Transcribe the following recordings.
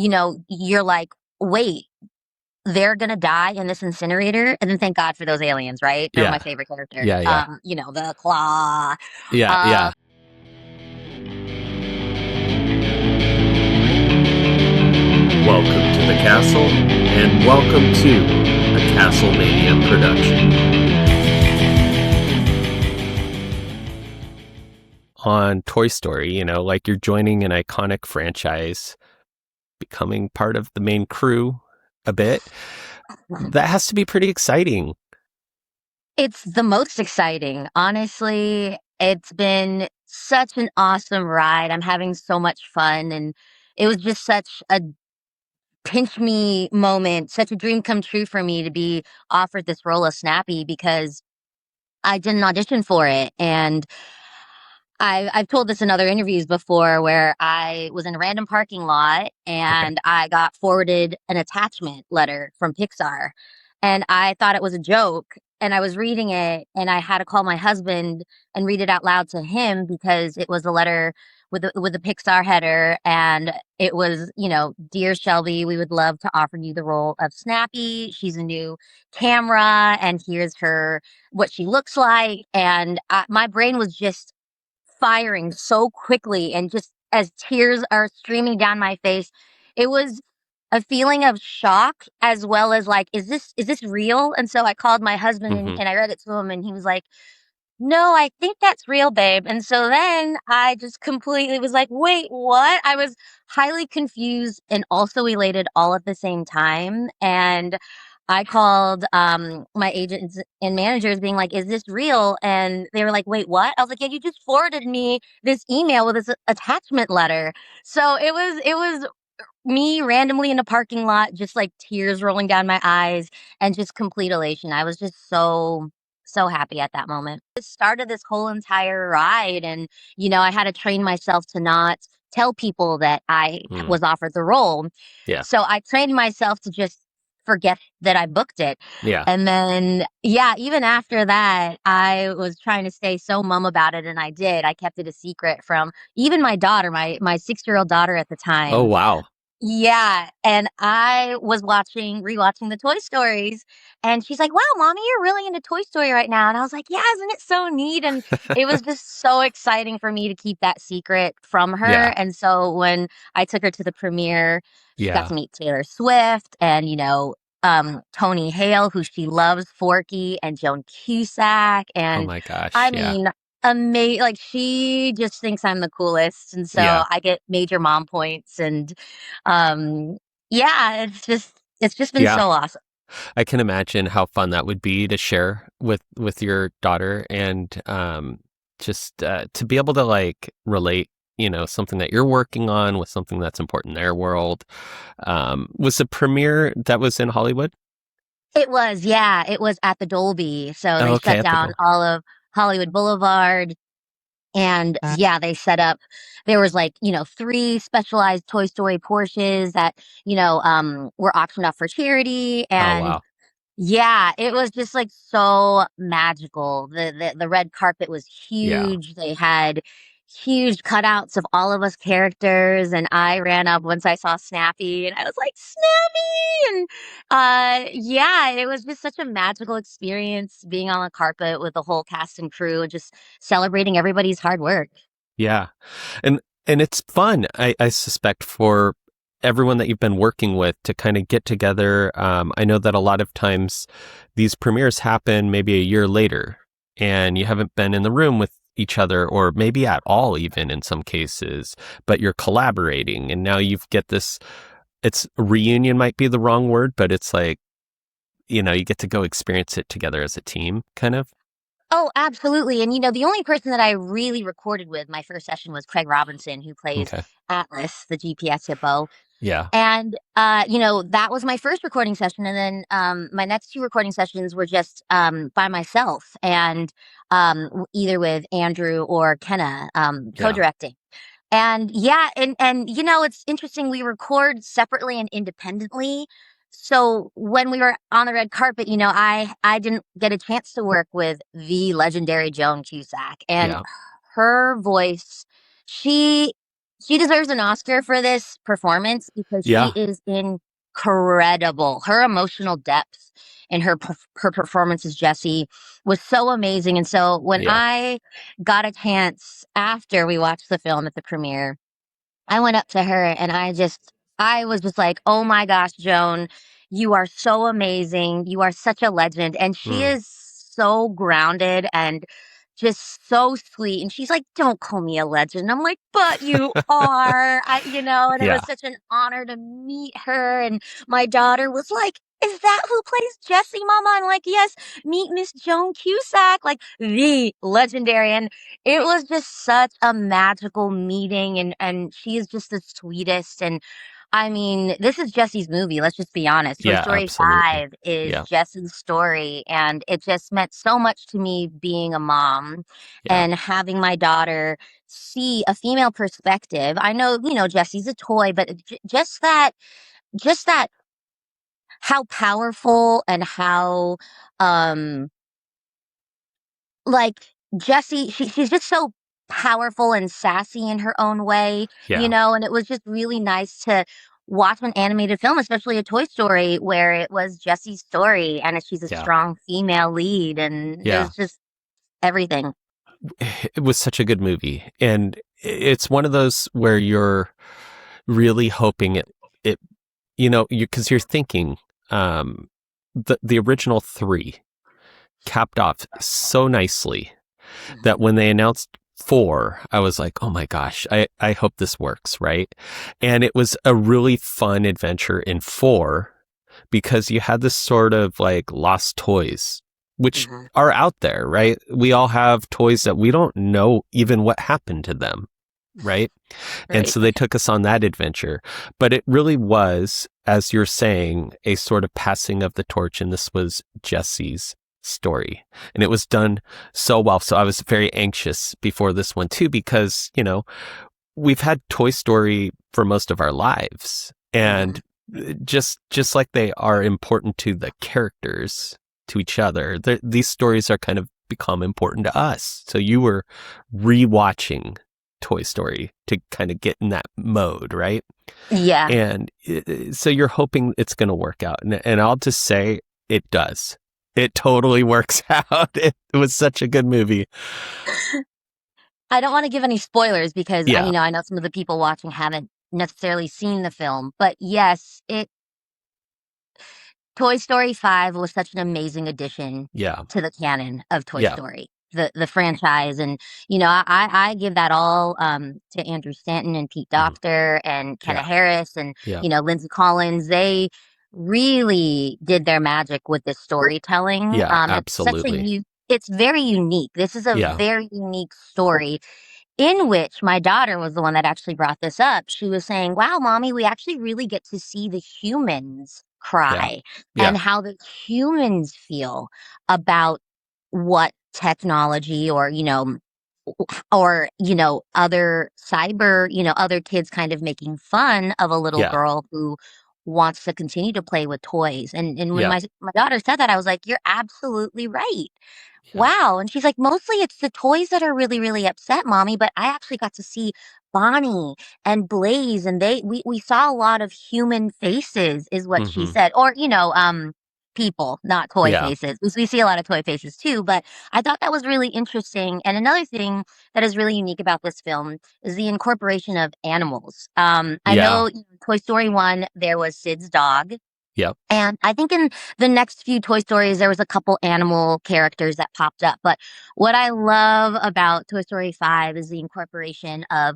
you're like, wait, they're gonna die in this incinerator, and then thank God for those aliens, right? They're my Yeah. favorite character. Yeah. Yeah. The claw. Yeah. Uh, Yeah. Welcome to the castle, and welcome to a CastleMania production. On Toy Story, like you're joining an iconic franchise, becoming part of the main crew a bit. That has to be pretty exciting. it's the most exciting, honestly. It's been such an awesome ride. I'm having so much fun, and it was just such a pinch me moment, such a dream come true for me to be offered this role of Snappy because I didn't audition for it. And I've told this in other interviews before where I was in a random parking lot Okay. and I got forwarded an attachment letter from Pixar. And I thought it was a joke. And I was reading it and I had to call my husband and read it out loud to him because it was a letter with the Pixar header. And it was, Dear Shelby, we would love to offer you the role of Snappy. She's a new camera and here's what she looks like. And my brain was just firing so quickly and just as tears are streaming down my face, it was a feeling of shock as well as like, is this real? And so I called my husband and, Mm-hmm. and I read it to him and he was like, no, I think that's real, babe. And so then I just completely was like, wait, what? I was highly confused and also elated all at the same time. And I called my agents and managers being like, is this real? And they were like, wait, what? I was like, yeah, you just forwarded me this email with this attachment letter. So it was me randomly in a parking lot, just like tears rolling down my eyes and just complete elation. I was just so happy at that moment. It started this whole entire ride and I had to train myself to not tell people that I Mm. was offered the role. Yeah. So I trained myself to just forget that I booked it. Yeah. And then yeah, even after that, I was trying to stay so mum about it and I did. I kept it a secret from even my daughter, my 6-year-old daughter at the Oh, time. wow. Yeah, and I was rewatching the Toy Stories, and she's like, "Wow, mommy, you're really into Toy Story right now." And I was like, "Yeah, isn't it so neat?" And it was just so exciting for me to keep that secret from her. Yeah. And so when I took her to the premiere, she got Yeah. to meet Taylor Swift and Tony Hale, who she loves, Forky, and Joan Cusack, Oh and my gosh. I Yeah. mean, like she just thinks I'm the coolest, and so Yeah. I get major mom points, and um, yeah, it's just been Yeah. so awesome. I can imagine how fun that would be to share with your daughter and just to be able to like relate, something that you're working on with something that's important in their world. Was the premiere that was in Hollywood? It was, yeah, it was at the Dolby, so Oh, they okay, shut at the down door. all of Hollywood Boulevard. And yeah, they set up, there was like, three specialized Toy Story Porsches that, were auctioned off for charity. Oh, And wow. yeah, it was just like so magical. The red carpet was Yeah. huge. They had huge cutouts of all of us characters, and I ran up once I saw Snappy, and I was like, Snappy! And yeah, it was just such a magical experience being on the carpet with the whole cast and crew and just celebrating everybody's hard work. Yeah. And it's fun, I suspect, for everyone that you've been working with to kind of get together. I know that a lot of times these premieres happen maybe a year later and you haven't been in the room with each other or maybe at all even in some cases, but you're collaborating and now you've get this, it's reunion might be the wrong word, but it's like, you get to go experience it together as a team kind of. Oh, absolutely. And the only person that I really recorded with my first session was Craig Robinson, who plays Okay. Atlas, the GPS hippo. Yeah. And that was my first recording session. And then my next two recording sessions were just by myself and either with Andrew or Kenna Yeah. co-directing. And yeah, and it's interesting. We record separately and independently. So when we were on the red carpet, I didn't get a chance to work with the legendary Joan Cusack and Yeah. her voice. She She deserves an Oscar for this performance because she Yeah. is incredible. Her emotional depth and her performance as Jessie was so amazing. And so when Yeah. I got a chance after we watched the film at the premiere, I went up to her and I was just like, "Oh my gosh, Joan, you are so amazing. You are such a legend." And she Mm. is so grounded and just so sweet. And she's like, "Don't call me a legend." I'm like, "But you are." And it Yeah. was such an honor to meet her. And my daughter was like, "Is that who plays Jessie, Mama?" I'm like, "Yes, meet Miss Joan Cusack, like the legendary." And it was just such a magical meeting, and she is just the sweetest, and I mean, this is Jessie's movie, let's just be honest. Toy Yeah, Story absolutely. 5 is Yeah. Jessie's story, and it just meant so much to me being a mom Yeah. and having my daughter see a female perspective. I know, Jessie's a toy, but just that how powerful and how, um like, Jessie, she's just so powerful and sassy in her own way, Yeah. and it was just really nice to watch an animated film, especially a Toy Story, where it was Jessie's story and she's a Yeah. strong female lead, and it Yeah. was just everything. It was such a good movie. And it's one of those where you're really hoping it because you're thinking, um, the original three capped off so nicely that Mhm, when they announced four, I was like, oh my gosh, I hope this works, right? And it was a really fun adventure in four because you had this sort of like lost toys, which mhm. are out there, right? We all have toys that we don't know even what happened to them, right? And Right. so they took us on that adventure. But it really was, as you're saying, a sort of passing of the torch. And this was Jessie's story. And it was done so well. So I was very anxious before this one too, because, we've had Toy Story for most of our lives. And Mhm. just like they are important to the characters, to each other, these stories are kind of become important to us. So you were rewatching Toy Story to kind of get in that mode, right? Yeah. And so you're hoping it's going to work out. And I'll just say it does. It totally works out. It was such a good movie. I don't wanna give any spoilers because Yeah. I know some of the people watching haven't necessarily seen the film, but yes, it Toy Story 5 was such an amazing addition Yeah. to the canon of Toy Yeah. Story, the franchise, and, I give that all, to Andrew Stanton and Pete Mhm. Docter and Kenna Yeah. Harris and, Yeah. Lindsay Collins. They really did their magic with this storytelling. Yeah. Such a Absolutely. it's very unique. This is a Yeah. very unique story in which my daughter was the one that actually brought this up. She was saying, "Wow, mommy, we actually really get to see the humans Yeah. cry and Yeah. how the humans feel about what technology or other cyber, other kids kind of making fun of a little Yeah. girl who wants to continue to play with toys." And when Yeah. my daughter said that, I was like, "You're absolutely right. Yeah. Wow." And she's like, "Mostly it's the toys that are really, really upset, mommy, but I actually got to see Bonnie and Blaze and we saw a lot of human faces," is what she Hmm. said. Or, people, not toy Yeah. faces. We see a lot of toy faces too, but I thought that was really interesting. And another thing that is really unique about this film is the incorporation of animals. I Yeah. know Toy Story 1, there was Sid's dog, Yep. and I think in the next few Toy Stories, there was a couple animal characters that popped up. But what I love about Toy Story 5 is the incorporation of,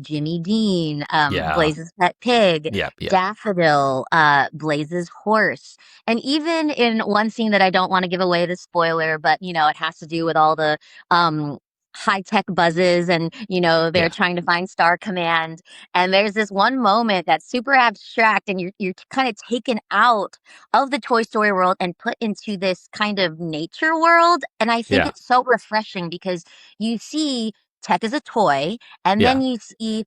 Jimmy Dean, Yeah. Blaze's pet pig, Yep. Yep. Daffodil, Blaze's horse. And even in one scene that I don't want to give away the spoiler, but, it has to do with all the um, high tech buzzes and, they're Yeah. trying to find Star Command, and there's this one moment that's super abstract, and you're kind of taken out of the Toy Story world and put into this kind of nature world. And I think Yeah. it's so refreshing because you see tech as a toy, and Yeah. then you see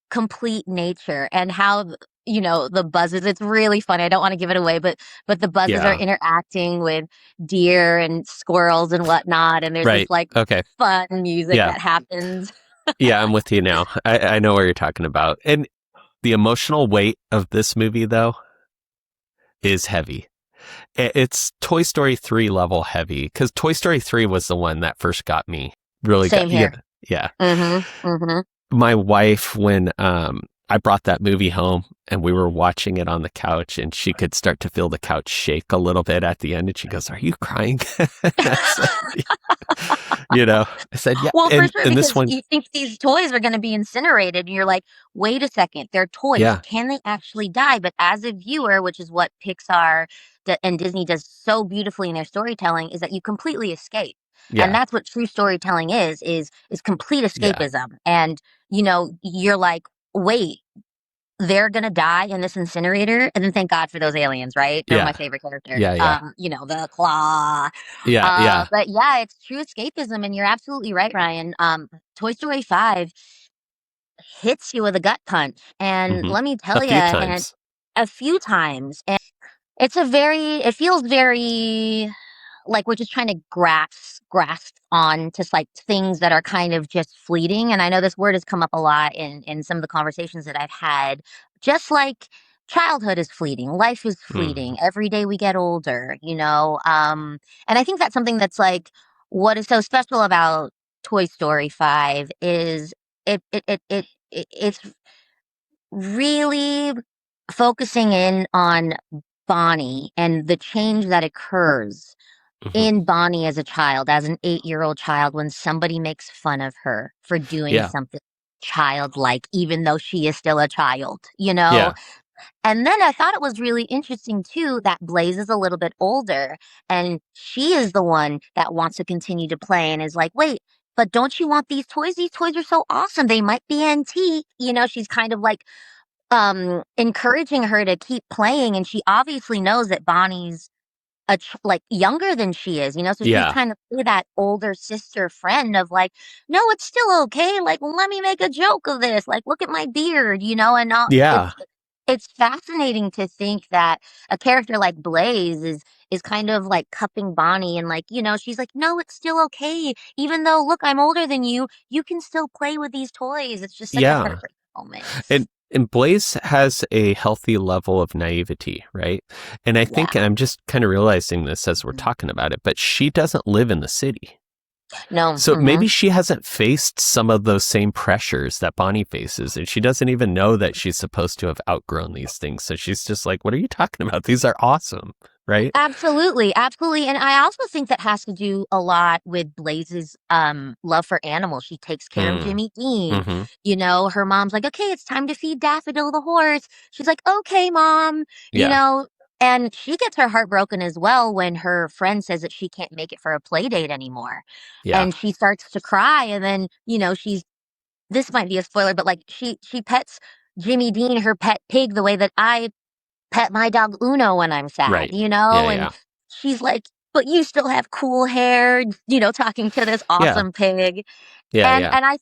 complete nature and how the buzzes. It's really funny. I don't want to give it away, but the buzzes are Yeah. interacting with deer and squirrels and whatnot, and there's this Right. like Okay. fun music Yeah. that happens. Yeah, I'm with you now. I know what you're talking about. And the emotional weight of this movie, though, is heavy. It's Toy Story 3 level heavy, because Toy Story 3 was the one that first got me. Really got, Same here. yeah. Mm-hmm. My wife, when I brought that movie home and we were watching it on the couch, and she could start to feel the couch shake a little bit at the end, and she goes, "Are you crying?" I said, I said, "Yeah." Well, for sure, And this because one, you think these toys are going to be incinerated, and you're like, wait a second, they're toys. yeah, Can they actually die? But as a viewer, which is what Pixar and Disney does so beautifully in their storytelling, is that you completely escape. And yeah, that's what true storytelling is complete yeah, escapism. And, you're like, wait, they're gonna die in this incinerator, and then thank God for those aliens, right? They're my yeah, favorite character. yeah, yeah, The claw. yeah, But yeah, it's true escapism, and you're absolutely right, Ryan. Toy Story 5 hits you with a gut punch, and hmm let me a tell you, few and times. a few times, and it feels very like we're just trying to grasp on to like things that are kind of just fleeting. And I know this word has come up a lot in some of the conversations that I've had. Just like childhood is fleeting, life is Mm, fleeting. Every day we get older, and I think that's something that's like what is so special about Toy Story 5 is it's really focusing in on Bonnie and the change that occurs hmm in Bonnie as a child, as an 8-year-old child, when somebody makes fun of her for doing Yeah, something childlike, even though she is still a child, you know? yeah, And then I thought it was really interesting too that Blaze is a little bit older and she is the one that wants to continue to play and is like, wait, but don't you want these toys? These toys are so awesome. They might be antique. She's kind of like encouraging her to keep playing. And she obviously knows that Bonnie's like younger than she is, so she's yeah, trying to play that older sister friend of like, no, it's still okay. Like, let me make a joke of this. Like, look at my beard, and yeah, it's fascinating to think that a character like Blaze is kind of like cupping Bonnie and like, she's like, no, it's still okay. Even though, look, I'm older than you can still play with these toys. It's just such a yeah. heartbreaking moment. And Blaze has a healthy level of naivety, right? And I think, Yeah. and I'm just kind of realizing this as we're Mhm. talking about it, but she doesn't live in the city. No. So maybe she hasn't faced some of those same pressures that Bonnie faces, and she doesn't even know that she's supposed to have outgrown these things. So she's just like, "What are you talking about? These are awesome." Right? Absolutely, absolutely, and I also think that has to do a lot with Blaze's, love for animals. She takes care of Mm, Jimmy Dean, hmm her mom's like, "Okay, it's time to feed Daffodil the horse." She's like, "Okay, mom," Yeah. and she gets her heart broken as well when her friend says that she can't make it for a play date anymore, Yeah. and she starts to cry, and then, she's this might be a spoiler, but, like, she pets Jimmy Dean, her pet pig, the way that I pet my dog Uno when I'm sad, Right. Yeah. and Yeah. she's like, "But you still have cool hair," talking to this Yeah. awesome pig. Yeah. Yeah. And I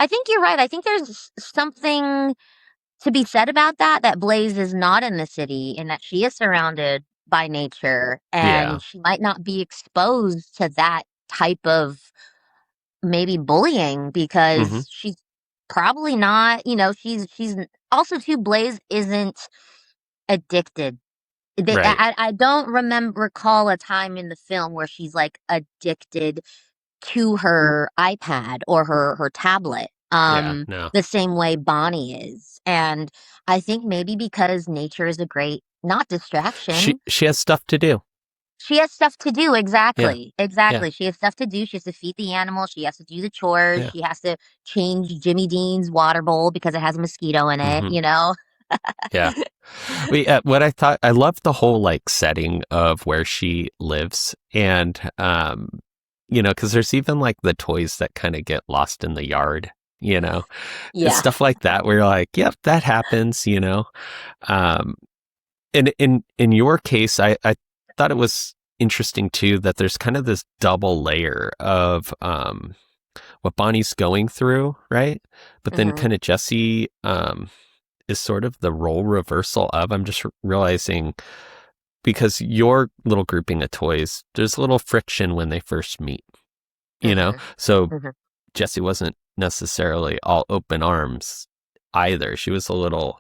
think you're right. I think there's something to be said about that Blaze is not in the city and that she is surrounded by nature Yeah. and she might not be exposed to that type of maybe bullying hmm because she's probably not, she's also too Blaze isn't addicted. Right. I don't recall a time in the film where she's, like, addicted to her iPad or her tablet, Yeah. No. the same way Bonnie is, and I think maybe because nature is a great not distraction. She has stuff to do. She has stuff to do, Yeah. exactly, Yeah. exactly, she has stuff to do, she has to feed the animal, she has to do the chores, Yeah. she has to change Jimmy Dean's water bowl because it has a mosquito in it, hmm you know? Yeah. What I thought, I love the whole like setting of where she lives, and because there's even like the toys that kind of get lost in the yard, It's Yeah. stuff like that where you're like, yep, that happens, Um, and in your case, I thought it was interesting too that there's kind of this double layer of what Bonnie's going through, right? But then Mhm. kind of Jesse is sort of the role reversal of. I'm just realizing, because your little grouping of toys, there's a little friction when they first meet, Mhm. So Mhm. Jessie wasn't necessarily all open arms either. She was a little,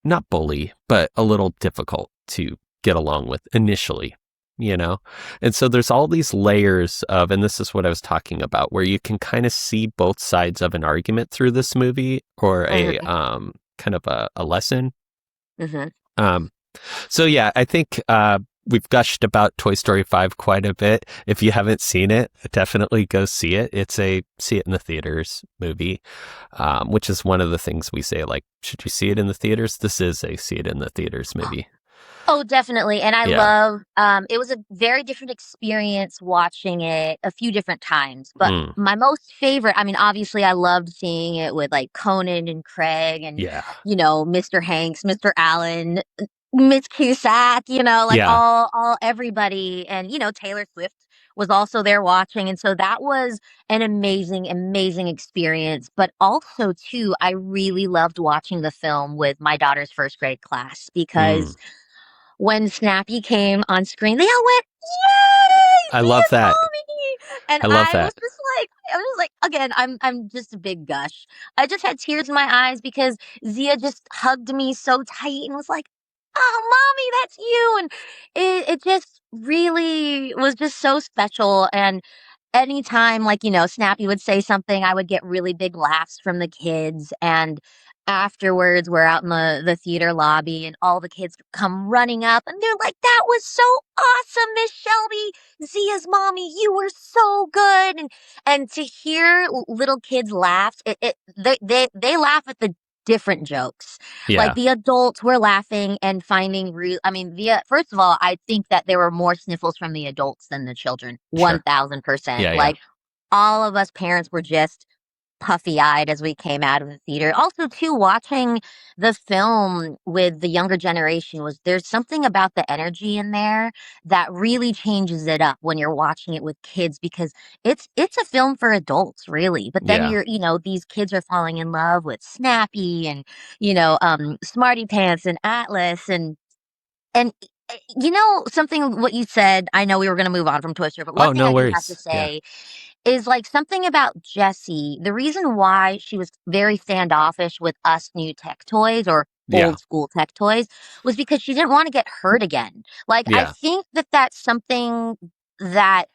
not bully, but a little difficult to get along with initially, you know? And so there's all these layers of, and this is what I was talking about, where you can kind of see both sides of an argument through this movie, or a Mm-hmm. kind of a lesson. Mm-hmm. Um, so yeah, I think we've gushed about Toy Story 5 quite a bit. If you haven't seen it, definitely go see it. It's a see it in the theaters movie, which is one of the things we say, like, should you see it in the theaters? This is a see it in the theaters movie. Oh, definitely. And I Yeah. love, it was a very different experience watching it a few different times. But Mm, my most favorite, I mean, obviously, I loved seeing it with like Conan and Craig and, yeah. Mr. Hanks, Mr. Allen, Miss Cusack, like Yeah. all everybody. And, Taylor Swift was also there watching. And so that was an amazing, amazing experience. But also, too, I really loved watching the film with my daughter's first grade class Mm, because when Snappy came on screen, they all went, "Yay, I love Zia's that. mommy!" And I love that. I was like, again, I'm just a big gush. I just had tears in my eyes because Zia just hugged me so tight and was like, "Oh, mommy, that's you!" And it just really was just so special. And anytime, like, Snappy would say something, I would get really big laughs from the kids. And afterwards, we're out in the theater lobby, and all the kids come running up, and they're like, "That was so awesome, Miss Shelby, Zia's mommy. You were so good." And to hear little kids laugh, they laugh at the different jokes. Like Yeah. the adults were laughing and finding real. I mean, first of all, I think that there were more sniffles from the adults than the children. Sure. 1000%. Yeah. Yeah. Like all of us parents were just puffy-eyed as we came out of the theater. Also, too, watching the film with the younger generation there's something about the energy in there that really changes it up when you're watching it with kids because it's a film for adults, really. But then Yeah. these kids are falling in love with Snappy and, Smarty Pants and Atlas and something what you said, I know we were gonna move on from Toy Story, but one Oh, thing no I do have to worries. Yeah. say is, like, something about Jessie, the reason why she was very standoffish with us new tech toys or Yeah. old school tech toys was because she didn't wanna get hurt again. Like, I Yeah. think that that's something that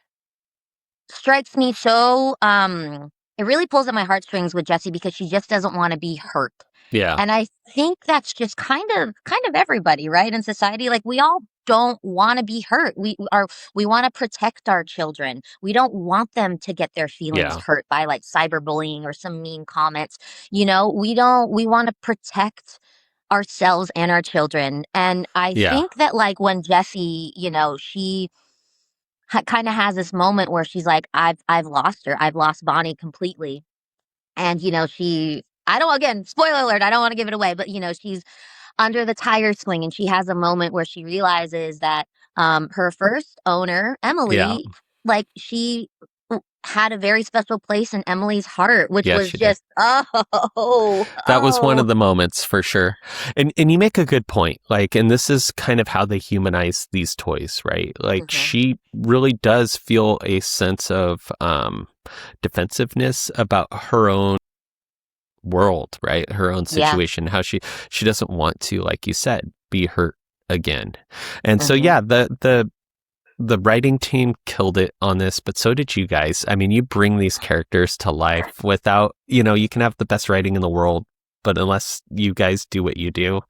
strikes me so, it really pulls at my heartstrings with Jessie because she just doesn't wanna be hurt. Yeah. And I think that's just kind of everybody, right, in society, like, we all don't wanna be hurt. We wanna protect our children. We don't want them to get their feelings Yeah. hurt by, like, cyberbullying or some mean comments, we wanna protect ourselves and our children, and I Yeah. think that, like, when Jessie, she kinda has this moment where she's like, I've lost her. I've lost Bonnie completely." And, she I don't again, spoiler alert, I don't wanna give it away, but, she's under the tire swing, and she has a moment where she realizes that, her first owner, Yeah. Emily, like, she had a very special place in Emily's heart, which Yeah. was She did. just, oh, That was one oh. of the moments for sure. And you make a good point. Like, and this is kind of how they humanize these toys, right? Like, Mhm. she really does feel a sense of defensiveness about her own world, right? Her own Yeah. situation, how she doesn't want to, like you said, be hurt again. And so Mhm. yeah, the writing team killed it on this, but so did you guys. I mean, you bring these characters to life without, you can have the best writing in the world, but unless you guys do what you do,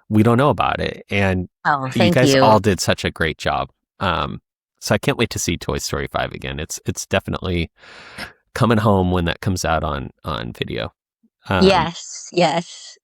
we don't know about it. And Oh, you thank guys you. all did such a great job. So I can't wait to see Toy Story 5 again. It's definitely coming home when that comes out on video. Um, Yes, yes.